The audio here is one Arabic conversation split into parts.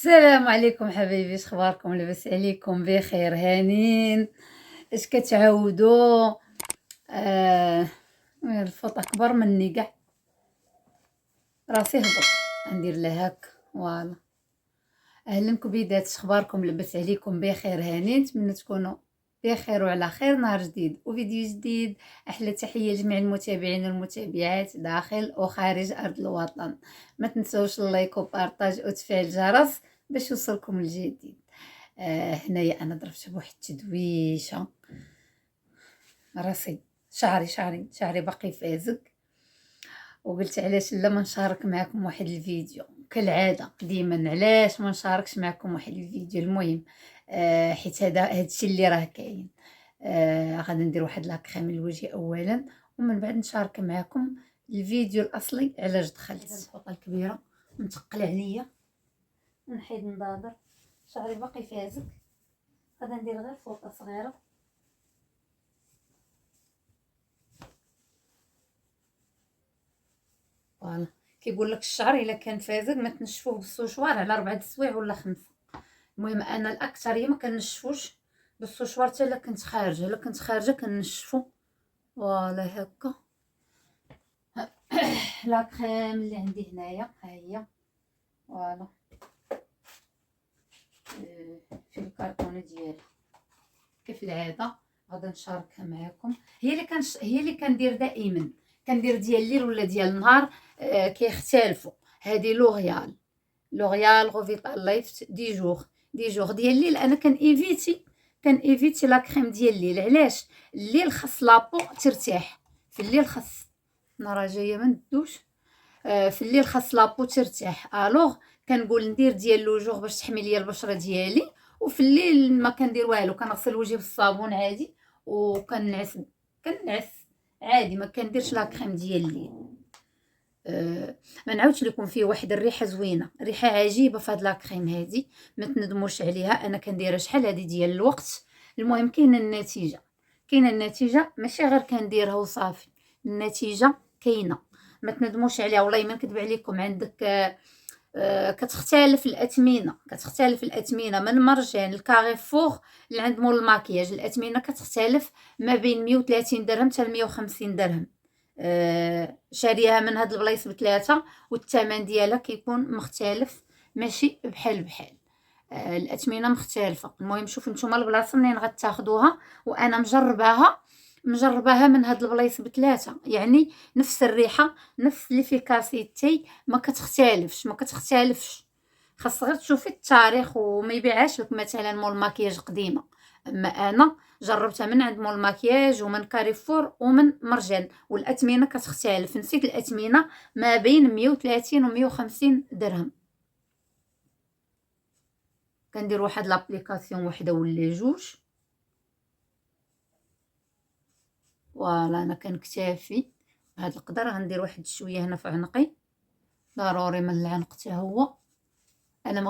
السلام عليكم حبايبي، اش اخباركم؟ لاباس عليكم؟ بخير هانين؟ اش كتعاودوا؟ آه الفوط اكبر مني كاع، راسي هبط. ندير لها هكا فوالا. اهلا كبيدات، اش اخباركم؟ لاباس عليكم؟ بخير هانين؟ نتمنى تكونوا بخير وعلى خير. نهار جديد وفيديو جديد. احلى تحيه لجميع المتابعين والمتابعات داخل وخارج ارض الوطن. ما تنسوش اللايك وبارطاج وتفعيل الجرس باش يوصلكم الجديد. هنايا انا ضربت بواحد التدويشه، راسي شعري باقي فازق، وقلت علاش لا ما نشارك معكم واحد الفيديو كالعاده. ديما علاش ما نشاركش معكم واحد الفيديو؟ المهم حيت هادشي اللي راه كاين. غادي ندير واحد لاكريم للوجه اولا، ومن بعد نشارك معكم الفيديو الاصلي علاش دخلت. الفوطه الكبيره متقله عليا، نحيد نضادر، شعري باقي فازق. غادي ندير غير فوطه صغيره. فوالا، كيقول لك الشعر الا كان فازق ما تنشفوه بالسوشوار على 4 سوايع ولا 5. المهم انا الاكثريه ما كنشفوش بالسوشوار حتى الا كنت خارجه كنشفو. فوالا هكا. لا كريم اللي عندي هنايا ها هي، فوالا. في الكرتونه ديالي كيف العاده غادا نشاركها معكم. هي اللي كندير دائما، كندير ديال الليل ولا ديال النهار. كيختلفوا. هذه لوريال غوفيتال لايف دي جوغ ديال الليل. انا كان ايفيتي لا كريم ديال الليل. علاش؟ الليل خاص لابو ترتاح، في الليل خاص، انا راه جايه ما ندوش. في الليل خاص لابو ترتاح، الوغ كنقول ندير ديال لوجوغ باش تحمي ليا البشره ديالي، وفي الليل ما كندير والو، كنغسل وجهي بالصابون عادي كنعس عادي، ما كنديرش لا كريم ديال الليل. ما نعاودش لكم فيه واحد الريحه زوينه، ريحه عجيبه في هاد لا كريم هادي، ما تندموش عليها. انا كنديرها شحال هادي ديال الوقت. المهم كاينه النتيجه ماشي غير كنديرها وصافي، النتيجه كاينه، ما تندموش عليها. والله ما نكذب عليكم. عندك كتختلف الاثمنه من مرجان الكاريفور اللي عند مول الماكياج. الاثمنه كتختلف ما بين 130 درهم حتى 150 درهم. شاريها من هاد البلايص بثلاثه، والثمن ديالها كيكون مختلف، ماشي بحال الاثمنه مختلفه. المهم شوفوا نتوما البلاصه منين غتاخدوها، وانا مجرباها من هاد البلايص بثلاثه، يعني نفس الريحه نفس ليفيكاسيتي، ما كتختلفش. خاص غير تشوفي التاريخ وما يبيعهاش لك مثلا مول ماكياج قديمه. اما انا جربتها من عند مول ماكياج ومن كاريفور ومن مرجان، والاثمنه كتختلف. نسيت الاثمنه، ما بين 130 و 150 درهم. كندير واحد لابليكاسيون وحده ولا جوج. فوالا انا كنكتفي بهذا القدر. غندير واحد شويه هنا في عنقي، ضروري من العنق حتى هو. انا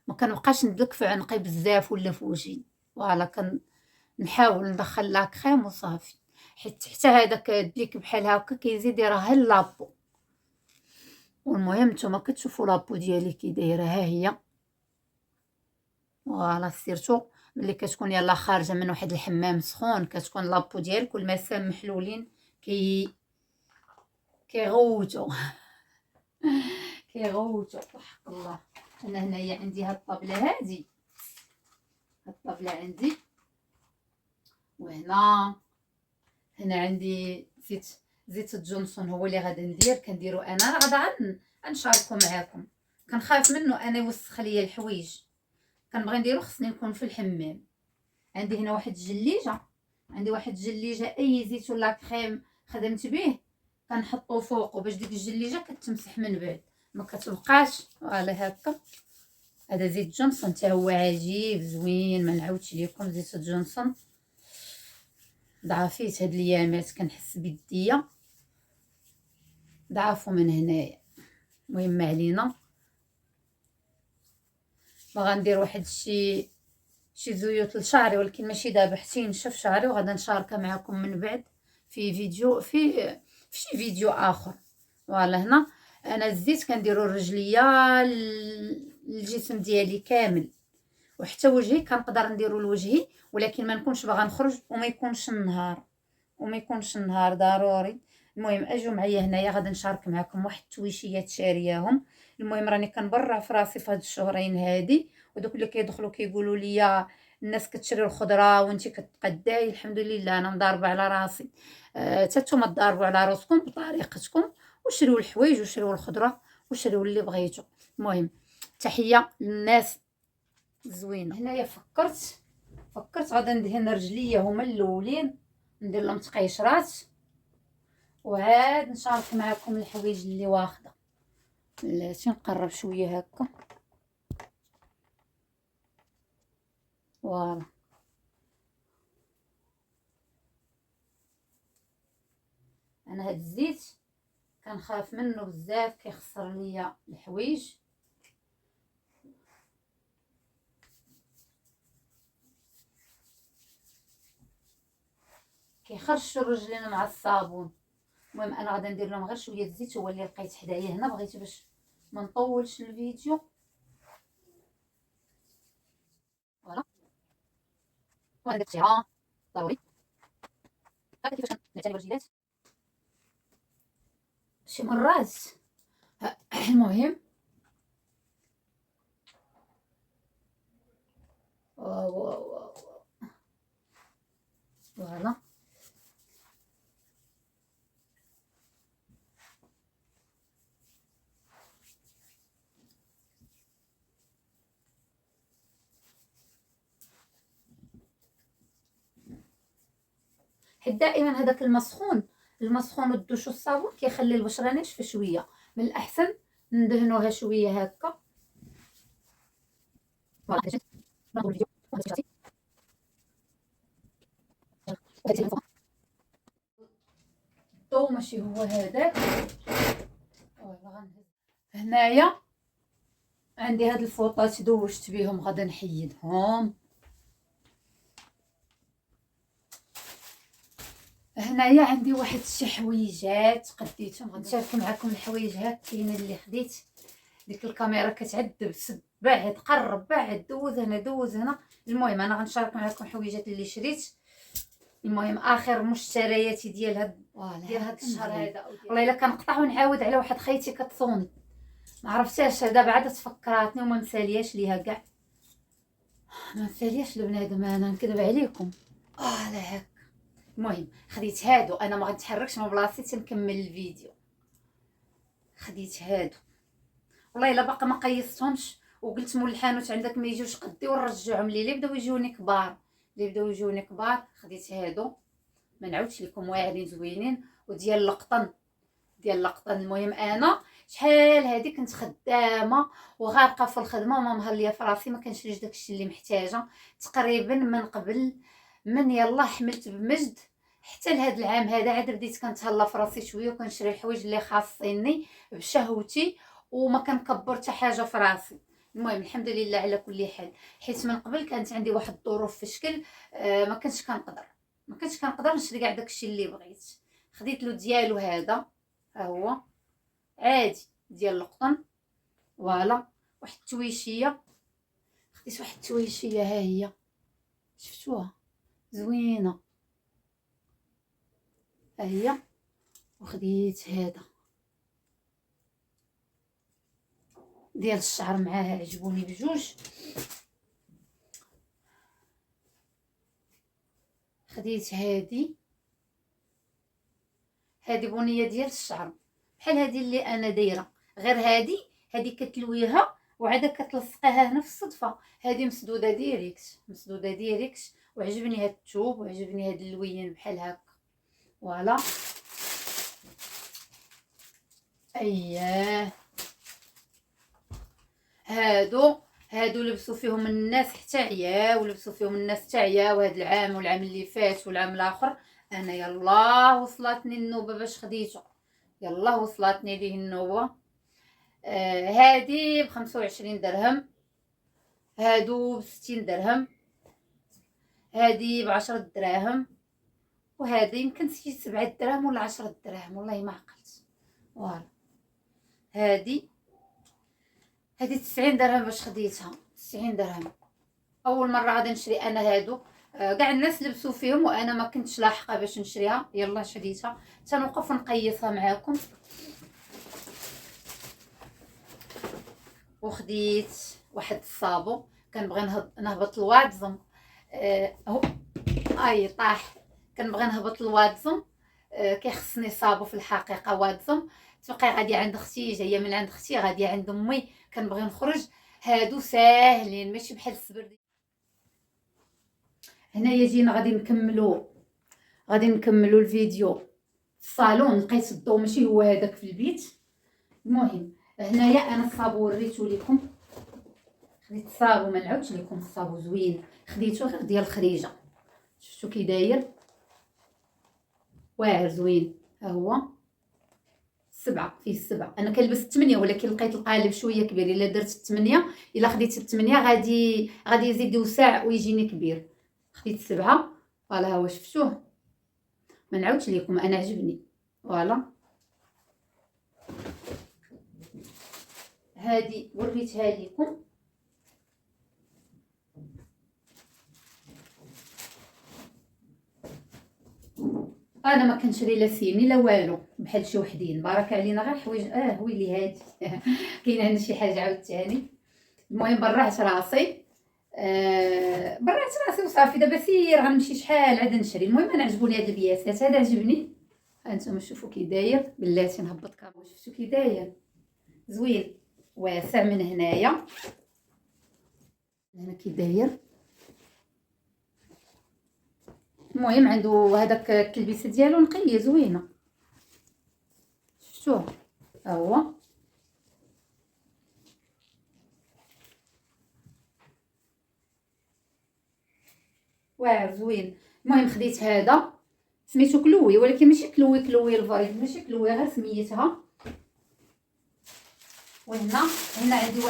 ما كنبقاش ندلك في عنقي بزاف ولا في وجهي. فوالا كنحاول ندخل لا كريم وصافي، حتى هذاك الدليك بحال هكا كيزيد يراه لابو. والمهم نتوما كتشوفوا لابو ديالي كي دايره، ها هي. فوالا سيرتو ملي كتكون يلاه خارجه من واحد الحمام سخون، كتكون لابو ديالك والمسام محلولين كيغوتو كيغوتو وحق الله. انا هنايا عندي هاد الطابله عندي، وهنا عندي زيت جونسون، هو اللي غادي ندير. كنديرو انا راه غادا غنشاركو معاكم. كنخاف منه انا يوسخ ليا الحوايج، كنبغي نديرو خصني نكون في الحمام. عندي هنا واحد الجليجه، اي زيت ولا كريم خدمت به كنحطو فوقو باش ديك الجليجه كتمسح من بعد ما كتبقاش. فوالا هكا. هذا زيت جونسون حتى هو عجيب زوين، ما نعاودش لكم. زيت جونسون ضعفيت هاد الايامات، كنحس بيديا ضعفوا من هنايا. المهم ما علينا. باغا ندير واحد شي زيوت لشعري، ولكن ماشي دابا، حتى ينشف شعري وغادا نشاركها معكم من بعد في فيديو في شي فيديو اخر. فوالا هنا انا الزيت كنديرو الرجليه، الجهه الجسم ديالي كامل، وحتى وجهي كنقدر نديرو لوجهي، ولكن ما نكونش باغا نخرج وما يكونش النهار ضروري. المهم اجوا معايا هنايا غادي نشارك معكم واحد التويشيات شارياهم. المهم راني كنبرع في راسي في هاد الشهرين هادي، ودوك اللي كيدخلوا كيقولوا لي الناس كتشري الخضره وانتي كتقداي، الحمد لله انا مضاربه على راسي. حتى نتوما تضاربوا على راسكم بطريقتكم، وشريو الحوايج وشريو الخضره وشريو اللي بغيتو. المهم تحيه للناس زوينه. هنايا فكرت غادا ندهن رجليا هما الاولين، ندير لهم تقيشرات، وعاد نشارك معكم الحوايج اللي واخده. بلاتي نقرب شويه هكا، فوالا. انا هاد الزيت كنخاف منه بزاف، كيخسر ليا الحوايج. كيخرش الرجلين مع الصابون. المهم انا غادا ندير لهم غير شويه الزيت، هو اللي لقيت حدايا هنا، بغيت باش ما نطولش الفيديو. فوالا وانا درت شيها ضروري. هكا كيفاش نعتني بالرجليات شي مرات. المهم فوالا. حيت دائما هذاك المسخون والدوش والصابون كيخلي البشره ناشفه شويه. من الاحسن ندهنوها شويه هكا. فوالا حتى نضرب الفيديو الضو ماشي هو هذاك. هنايا عندي هاد الفوطات دوشت بهم، غادا نحيدهم. هنايا عندي واحد شي حويجات قديتهم، غنشارك معكم الحوايج. هاك كاينه اللي خديت، ديك الكاميرا كتعذب، سد بعد قرب بعد دوز هنا دوز هنا. المهم انا غنشارك معكم حويجات اللي شريت. المهم اخر مشترياتي ديال هاد الشهر هذا. والله الا كنقطع ونعاود على واحد خيتي كتصوني، ما عرفتهاش دابا عاد تفكراتني وما مسالياش ليها كاع، ما مسالياش البنادم، انا نكذب عليكم. لا هاك. المهم خديت هادو، انا ما غنتحركش من بلاصتي تنكمل الفيديو. خديت هادو والله الا باقا ما قيستهمش، وقلت مول الحانوت عندك ما يجيوش قدي ونرجعهم ليه، اللي بداو يجوني كبار. خديت هادو ما نعاودش لكم، واعرين زوينين وديال القطن. المهم انا شحال هادي كنت خدامه وغارقه في الخدمه وما مهليه في راسي، ما كنشريش داكشي اللي محتاجه. تقريبا من قبل من يلا حملت بمجد حتى لهاد العام هذا عاد بديت كنتهلا في راسي شويه، وكنشري الحوايج اللي خاصيني بشهوتي، وما كنكبر حتى حاجه في راسي. المهم الحمد لله على كل حال، حيت من قبل كانت عندي واحد الظروف في شكل ما كنتش كنقدر نشري كاع داكشي اللي بغيت. خديت له ديالو هذا، ها هو عادي ديال القطن. فوالا واحد التويشيه، خديت واحد التويشيه ها هي، شفتوها زوينه ها هي. وخديت هذا ديال الشعر معاها، عجبوني بجوج. خديت هذه بنيه ديال الشعر بحال هذه اللي انا دايره، غير هذه كتلويها وعاد كتلصقيها هنا في الصدفه. هذه مسدوده ديريكت وعجبني هذا الثوب وعجبني هذا اللوين بحال هكا. فوالا اييه هادو لبسوا فيهم الناس حتى عيا، ولبسوا فيهم الناس حتى عيا، وهذا العام والعام اللي فات والعام الاخر. انا يلا وصلتني النوبه باش خديته، يلا وصلتني ليه النوبه. هادي ب25 درهم، هادو ب60 درهم، هادي ب10 دراهم، وهذا يمكن شي 7 دراهم ولا 10 دراهم، والله ما عقلت. فوالا هذه 90 درهم باش خديتها، 90 درهم. اول مره غادي نشري انا هادو. كاع الناس لبسوا فيهم وانا ما كنتش لاحقه باش نشريها، يلا شريتها. تنوقف نقيسها معاكم. وخديت واحد الصابو، كنبغي نهبط الواتزم. هو اي طاح. كنبغي نهبط الواتزم. كيخصني صابو في الحقيقه واتزم. تبقى غادي عند اختي، جايه من عند اختي، غادي عند امي، كنبغي نخرج. هادو ساهلين ماشي بحال السبردي. هنايا جينا غادي نكملوا الفيديو في الصالون. لقيت الضو ماشي هو هذاك في البيت. المهم هنايا انا الصابو وريتو لكم. خديت الصابو، ما نعاودش لكم، الصابو زوين، خديتو غير ديال الخريجه. شفتو كي داير، واعر زوين. ها هو 7 فيه 7. انا كنلبس 8 ولكن لقيت القالب شويه كبير. الا درت 8، الا خديت 8 غادي يزيد يوسع ويجيني كبير. خديت 7. فوالا ها هو شفتوه، ما نعاودش لكم، انا عجبني. فوالا هادي وريتها لكم. انا ما كنشري لا سيني لا والو بحال شي وحدين، بارك علينا غير حوايج. ويلي هادي كاين عندنا شي حاجه عاوتاني. المهم برعت راسي. برعت راسي وصافي. دابا سير غنمشي شحال عاد نشري. المهم انا عجبوني هاد البياسات، هذا عجبني. هانتوما شوفوا كي داير، بلاتي نهبط كاميرا. شفتوا كي داير زوين، واسع من هنايا. هنا كي داير. المهم عنده هذاك التلبيسه ديالو نقيه زوينه. شفتوه ها هو واعر زوين. المهم خديت هذا، سميتو كلوي، ولكن ماشي كلوي الفايب، ماشي كلوي، غير سميتها. هنا عندي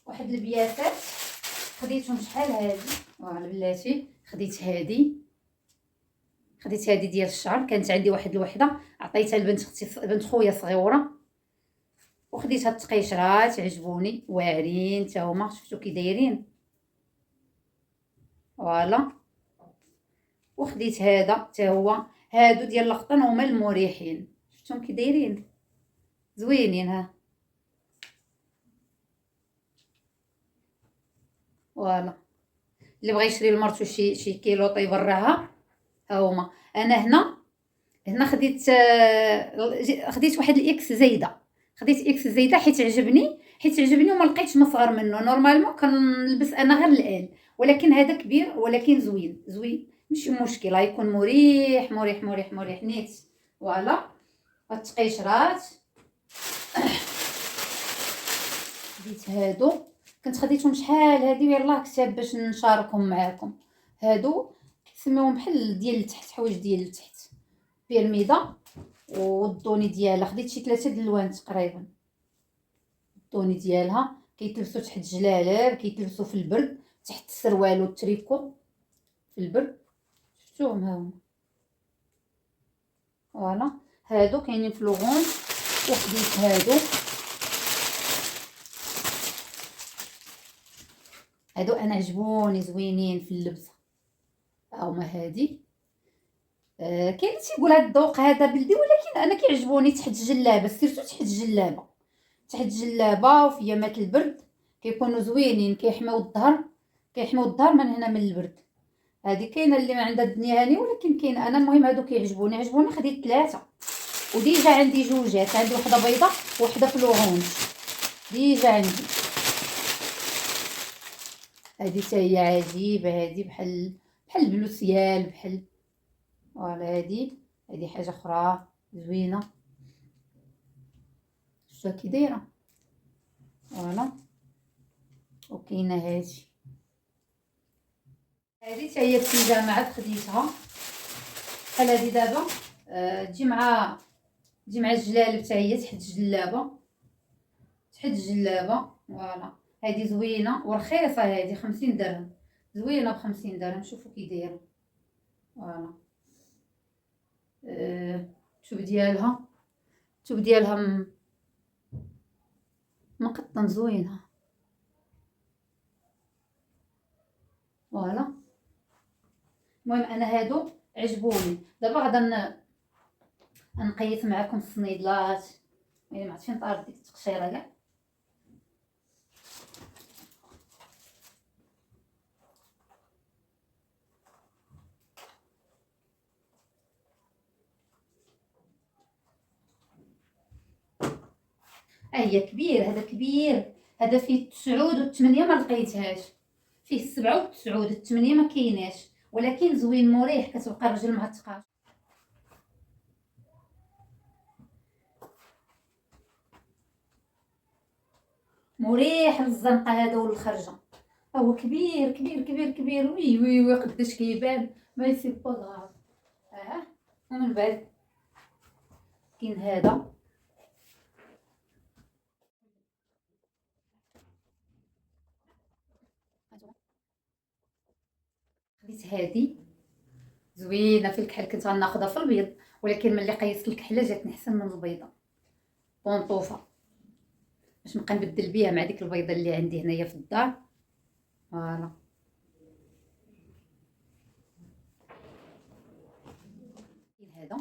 واحد البياسات، خديتهم شحال هادي. فوالا بلاتي خديت هادي ديال الشعر. كانت عندي واحد الوحده عطيتها لبنت اختي، بنت خويا صغيره. وخديت هاد التقيشرات عجبوني، واعرين حتى هما. شفتوا كي دايرين. فوالا وخديت هذا حتى هو. هادو ديال القطن هما المريحين. شفتهم كي دايرين زوينين. ها فوالا اللي بغى يشري لمرتو شي كيلوط يبرعها، ها هما. انا هنا خديت واحد الاكس زايده. خديت اكس زايده حيت عجبني وما لقيتش مصغر منه. نورمالمون كنلبس انا غير الال، ولكن هذا كبير ولكن زوين ماشي مشكل. غيكون مريح نيت. فوالا هاد التقيشرات خديت هادو. كنت خديتهم شحال هادي، يلاه كتاب باش نشاركهم معاكم. هادو كيسميوهم بحال ديال التحت، حوايج ديال التحت، بيرميده. والدوني ديالها خديت شي 3 د الالوان تقريبا. الدوني ديالها كيتلبسوا تحت الجلالاب، كيتلبسوا في البرد تحت السروال والتريكو في البرد. شفتوهم ها هما. فوالا هادو كاينين في لوغون. وخديت هادو انا عجبوني زوينين في اللبسه. هما هادي. كاين اللي تيقول هاد الذوق هذا بلدي، ولكن انا كيعجبوني تحت الجلابه، سيرتو تحت الجلابه وفي ايامات البرد كيكونوا زوينين، كيحميو الظهر من هنا من البرد. هذه كاينه اللي ما عندها الدنيا هاني، ولكن كاين انا. المهم هادو عجبوني. خديت 3 وديجا عندي جوجات. عندي وحده بيضه وحده في لورونج ديجا عندي. هذه حتى هي عجيبه، هذه بحال البلوسيال بحال. فوالا هذه حاجه اخرى زوينه. شفتوها كي دايره. فوالا وكاينه هذه حتى هي البيجامه عاد خديتها بحال هذه دابا. تجي مع الجلالب حتى هي تحت الجلابه. فوالا هذه زوينه ورخيصه، هذه 50 درهم. زوينه ب50 درهم. شوفوا كي دايره. فوالا الثوب ديالها مقطن زوينه. فوالا. المهم انا هادو عجبوني. دابا غادا نقيس معاكم السنيدلات. يعني ما عرفتش فين طارت ديك التقشيره كاع. هي كبير، هذا كبير. هذا فيه 9 و8 ما لقيتهاش. فيه 7 و9 و8 ما كايناش، ولكن زوين مريح، كتبقى الرجل معتقه. مريح للزنقه هذا وللخرجه. هو كبير كبير كبير كبير. وي وي وي قداش كيبان. ما سي با غاف. ومن بعد كاين هذا. خديت هذه زوينه في الكحل. كنت غناخذها في البيض، ولكن ملي قيست الكحله جاتني احسن من البيضه. بونطوفه باش نبقى نبدل بيها مع ديك البيضه اللي عندي هنايا في الدار. فوالا. كاين هذا.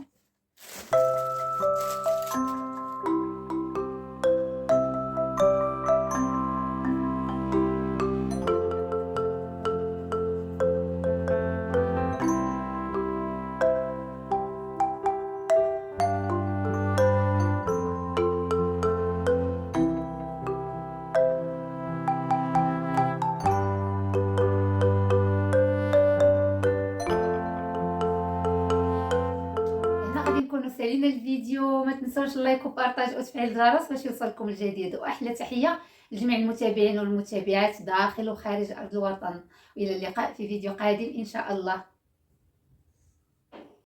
هنا غادي نكونوا سالينا الفيديو. ما تنسوش اللايك وبارطاج وتفعيل الجرس باش يوصلكم الجديد. واحلى تحيه لجميع المتابعين والمتابعات داخل وخارج ارض الوطن. والى اللقاء في فيديو قادم ان شاء الله.